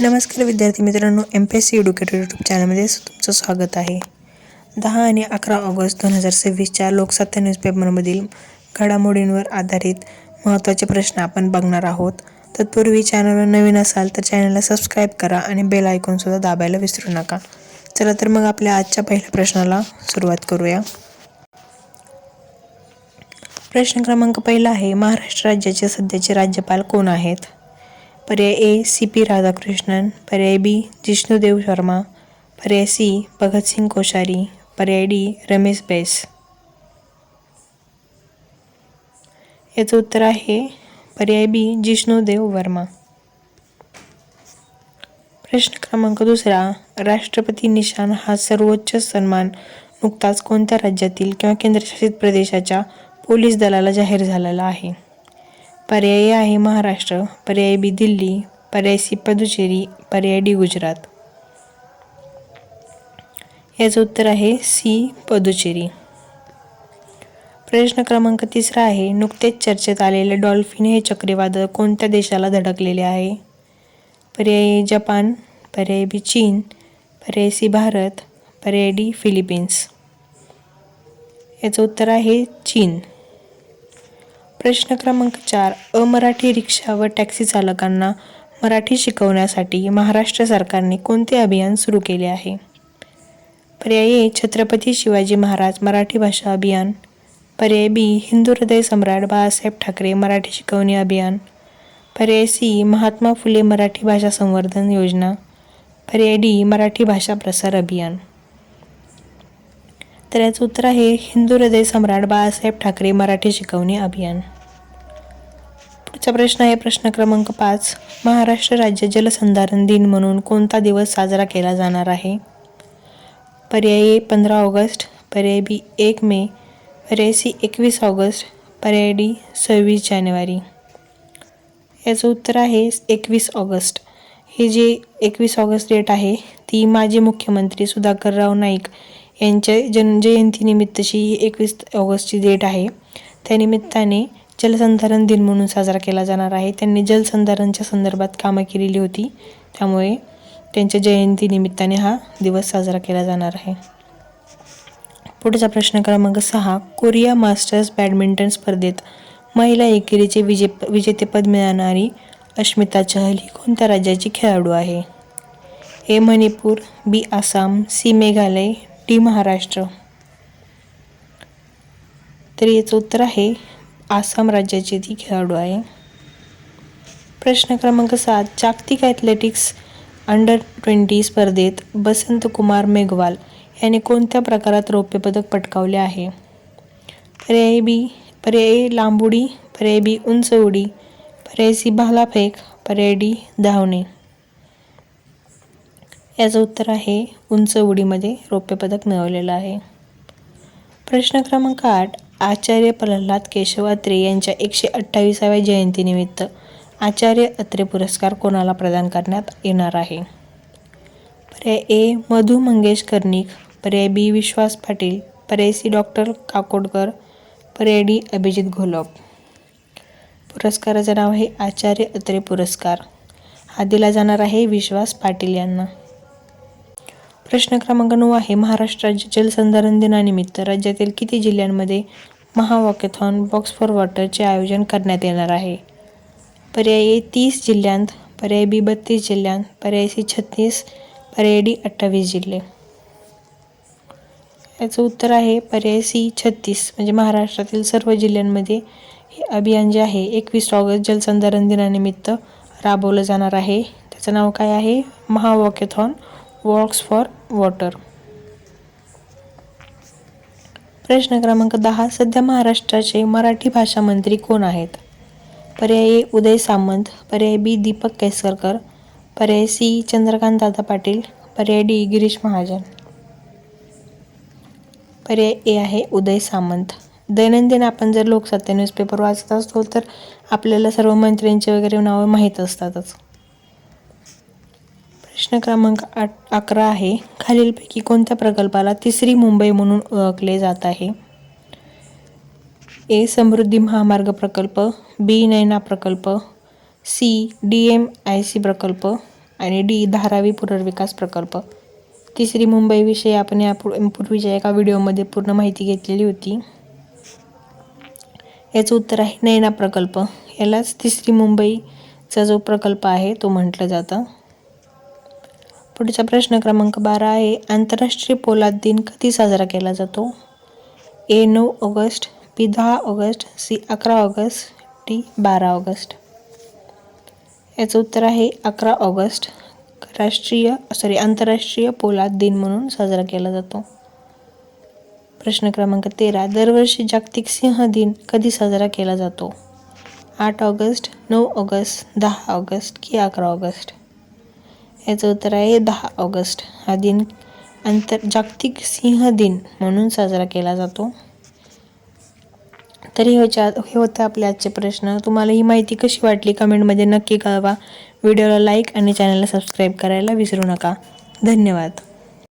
नमस्कार विद्यार्थी मित्रांनो, MPSC एडुकेटर यूट्यूब चॅनलमध्ये तुमचं स्वागत आहे. 10 आणि 11 ऑगस्ट 2026च्या लोकसत्ता न्यूजपेपरमधील घडामोडींवर आधारित महत्त्वाचे प्रश्न आपण बघणार आहोत. तत्पूर्वी चॅनलवर नवीन असाल तर चॅनलला सबस्क्राईब करा आणि बेल आयकॉनसुद्धा दाबायला विसरू नका. चला तर मग आपल्या आजच्या पहिल्या प्रश्नाला सुरुवात करूया. प्रश्न क्रमांक पहिला आहे, महाराष्ट्र राज्याचे सध्याचे राज्यपाल कोण आहेत? पर्याय ए CP राधाकृष्णन, पर्याय बी जिष्णुदेव शर्मा, पर्याय सी भगतसिंग कोश्यारी, पर्याय डी रमेश बैस. याचं उत्तर आहे पर्याय बी जिष्णुदेव वर्मा. प्रश्न क्रमांक दुसरा, राष्ट्रपती निशान हा सर्वोच्च सन्मान नुकताच कोणत्या राज्यातील किंवा केंद्रशासित प्रदेशाच्या पोलीस दलाला जाहीर झालेला आहे? पर्याय ए आहे महाराष्ट्र, पर्याय बी दिल्ली, पर्याय सी पुदुचेरी, पर्याय डी गुजरात. याचं उत्तर आहे सी पुदुचेरी. प्रश्न क्रमांक तिसरा आहे, नुकतेच चर्चेत आलेले डॉल्फिन हे चक्रीवादळ कोणत्या देशाला धडकलेले आहे? पर्याय ए जपान, पर्याय बी चीन, पर्याय सी भारत, पर्याय डी फिलिपिन्स. याचं उत्तर आहे चीन. प्रश्न क्रमांक 4, अमराठी रिक्षा व टॅक्सी चालकांना मराठी शिकवण्यासाठी महाराष्ट्र सरकारने कोणते अभियान सुरू केले आहे? पर्याय ए छत्रपती शिवाजी महाराज मराठी भाषा अभियान, पर्याय बी हिंदू हृदय सम्राट बाळासाहेब ठाकरे मराठी शिकवणी अभियान, पर्याय सी महात्मा फुले मराठी भाषा संवर्धन योजना, पर्याय डी मराठी भाषा प्रसार अभियान. तर याचं उत्तर आहे हिंदू हृदय सम्राट बाळासाहेब ठाकरे मराठी शिकवणी अभियान. पुढचा प्रश्न आहे प्रश्न क्रमांक 5, महाराष्ट्र राज्य जलसंधारण दिन म्हणून कोणता दिवस साजरा केला जाणार आहे? पर्याय ए 15 ऑगस्ट, पर्याय बी 1 मे, पर्याय सी 21 ऑगस्ट, पर्याय डी 26 जानेवारी. याचं उत्तर आहे 21 ऑगस्ट. हे जे 21 ऑगस्ट डेट आहे ती माजी मुख्यमंत्री सुधाकरराव नाईक यांच्या जयंतीनिमित्तची 21 ऑगस्टची डेट आहे. त्यानिमित्ताने जलसंधारण दिन म्हणून साजरा केला जाणार आहे. त्यांनी जलसंधारणच्या संदर्भात कामं केलेली होती, त्यामुळे त्यांच्या जयंतीनिमित्ताने हा दिवस साजरा केला जाणार आहे. पुढचा प्रश्न क्रमांक 6, कोरिया मास्टर्स बॅडमिंटन स्पर्धेत महिला एकेरीचे विजेतेपद मिळवणारी अश्मिता चहल ही कोणत्या राज्याची खेळाडू आहे? ए मणिपूर, बी आसाम, सी मेघालय, डी महाराष्ट्र. तर याचं उत्तर आहे आसाम राज्याची ती खेळाडू आहे. प्रश्न क्रमांक 7, जागतिक ॲथलेटिक्स अंडर-20 स्पर्धेत बसंत कुमार मेघवाल याने कोणत्या प्रकारात रौप्य पदक पटकावले आहे? पर्याय बी, पर्याय ए लांब उडी, पर्याय बी उंच उडी, पर्याय सी भालाफेक, पर्याय डी धावणे. याचं उत्तर आहे उंच उडीमध्ये रौप्य पदक मिळवलेलं आहे. प्रश्न क्रमांक 8, आचार्य प्रल्हाद केशव अत्रे यांच्या 128व्या जयंतीनिमित्त आचार्य अत्रे पुरस्कार कोणाला प्रदान करण्यात येणार आहे? पर्याय ए मधु मंगेश कर्णिक, पर्याय बी विश्वास पाटील, पर्याय सी डॉक्टर काकोडकर, पर्याय डी अभिजित घोलप. पुरस्काराचं नाव आहे आचार्य अत्रे पुरस्कार. हा दिला जाणार आहे विश्वास पाटील यांना. प्रश्न क्रमांक 9 आहे, महाराष्ट्र राज्य जलसंधारण दिनानिमित्त राज्यातील किती जिल्ह्यांमध्ये महावॉकेथॉन बॉक्स फॉर वॉटरचे आयोजन करण्यात येणार आहे? पर्याय ए 30 जिल्ह्यांत, पर्याय बी 32 जिल्ह्यांत, पर्याय सी 36, पर्याय डी 28 जिल्हे. याचं उत्तर आहे पर्याय सी 36, म्हणजे महाराष्ट्रातील सर्व जिल्ह्यांमध्ये हे अभियान जे आहे 21 ऑगस्ट जलसंधारण दिनानिमित्त राबवलं जाणार आहे. त्याचं नाव काय आहे? महावॉकेथॉन वॉक्स फॉर वॉटर. प्रश्न क्रमांक 10, सध्या महाराष्ट्राचे मराठी भाषा मंत्री कोण आहेत? पर्याय ए उदय सामंत, पर्याय बी दीपक केसरकर, पर्याय सी चंद्रकांत दादा पाटील, पर्याय डी गिरीश महाजन. पर्याय ए आहे उदय सामंत. दैनंदिन आपण जर लोकसत्ता न्यूजपेपर वाचत असतो तर आपल्याला सर्व मंत्र्यांचे वगैरे नावं माहीत असतातच. प्रश्न क्रमांक 11 आहे, खालीलपैकी कोणत्या प्रकल्पाला तिसरी मुंबई म्हणून ओळखले जात आहे? ए समृद्धी महामार्ग प्रकल्प, बी नैना प्रकल्प, सी DMIC प्रकल्प, आणि डी. धारावी पुनर्विकास प्रकल्प. तिसरी मुंबईविषयी आपण पूर्वीच्या एका व्हिडिओमध्ये पूर्ण माहिती घेतलेली होती. याचं उत्तर आहे नैना प्रकल्प. यालाच तिसरी मुंबईचा जो प्रकल्प आहे तो म्हटलं जातं. पुढचा प्रश्न क्रमांक 12 आहे, आंतरराष्ट्रीय पोलाद दिन कधी साजरा केला जातो? A. 9 August, B. 10 August, C. 11 August, D. 12 August. याचं उत्तर आहे 11 ऑगस्ट. आंतरराष्ट्रीय पोलाद दिन म्हणून साजरा केला जातो. प्रश्न क्रमांक 13, दरवर्षी जागतिक सिंह दिन कधी साजरा केला जातो? 8 ऑगस्ट, 9 ऑगस्ट, 10 ऑगस्ट की 11 ऑगस्ट. याचं उत्तर आहे 10 ऑगस्ट. हा दिन जागतिक सिंह दिन म्हणून साजरा केला जातो. तरी हे होते आपले आजचे प्रश्न. तुम्हाला ही माहिती कशी वाटली कमेंटमध्ये नक्की कळवा. व्हिडिओला लाईक आणि चॅनलला सबस्क्राईब करायला विसरू नका. धन्यवाद.